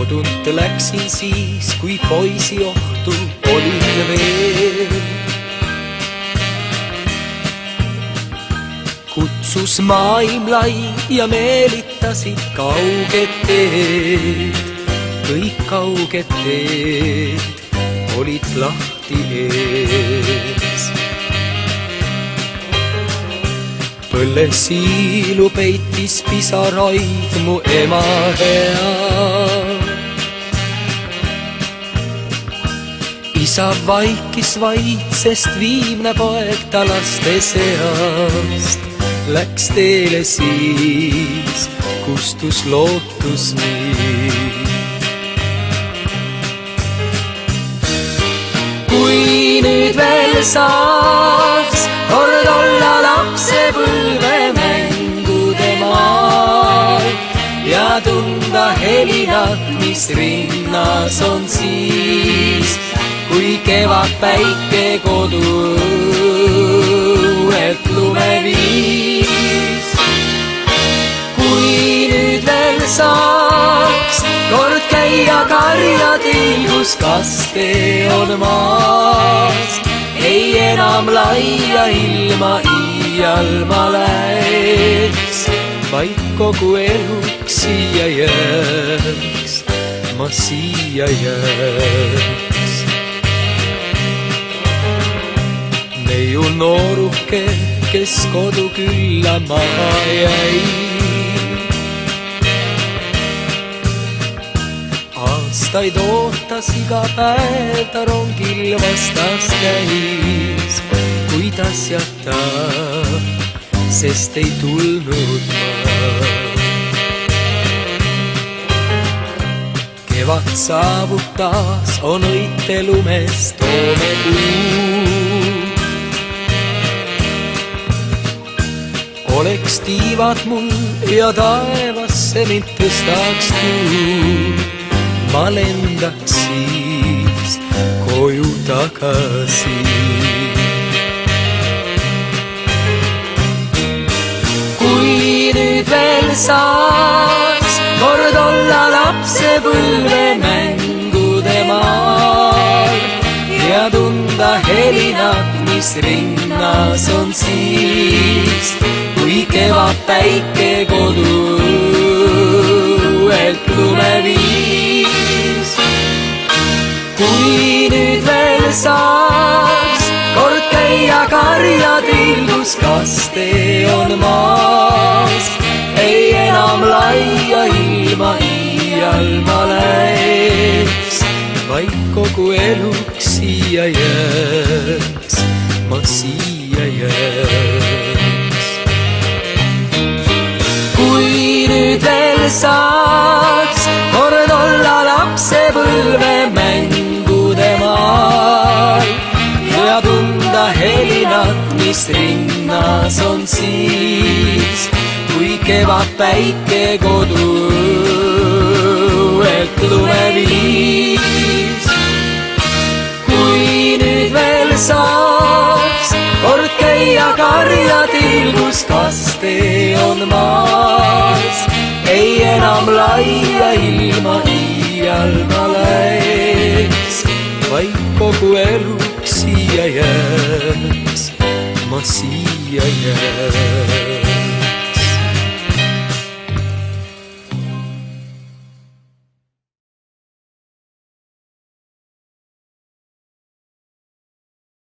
kodunt läksin siis, kui poisi ohtu olin veel. Kutsus maailm lai ja meelitasid kauged teed. Kõik kauged teed olid lahti ees. Põllesiilu peitis pisaraid mu ema hea. Isa vaikis vaid, sest viimne poeg ta laste seast läks teele siis, kustus lootus nii. Kui nüüd veel saaks kord olla lapsepõlve mängude maal ja tunda helinat, mis rinnas on siis, kui kevad päike kodu õuelt lume viis. Kui nüüd veel saaks kord käia karjadil, kus kaste on maas, ei enam laia ilma iial ma läheks, vaid kogu eluks siia jääks, ma siia jääks. Neiu nooruke, kes kodu külla maha jäi. Aastaid ootas iga päev, ta rongil vastas käis, kuidas ja ta, sest ei tulnud ma. Kevad saabub taas, on õite lumes toome kuu. Oleks tiivad mul ja taevasse mind tõstaks kuu, ma lendaks siis koju tagasi. Kui nüüd veel saaks kord olla lapsepõlve mängude maal ja tunda helinat, mis rinnas on siis, kui kevad päike kodu õuelt lume viis. Kui nüüd veel saaks kord käia karjadil, kus kaste on maas, ei enam laia ilma iial ma läheks, vaid kogu eluks siia jääks, ma siia jääks. Kui nüüd veel saaks kord olla lapsepõlve mängude maal ja tunda helinat, mis rinnas on siis, kui kevad päike kodu õuelt lume viis. Kui nüüd veel saaks kord käia karjadil, kus kaste on maas, ei enam laia ilma iial ma läheks, vaid kogu eluks siia jääks, ma siia jääks.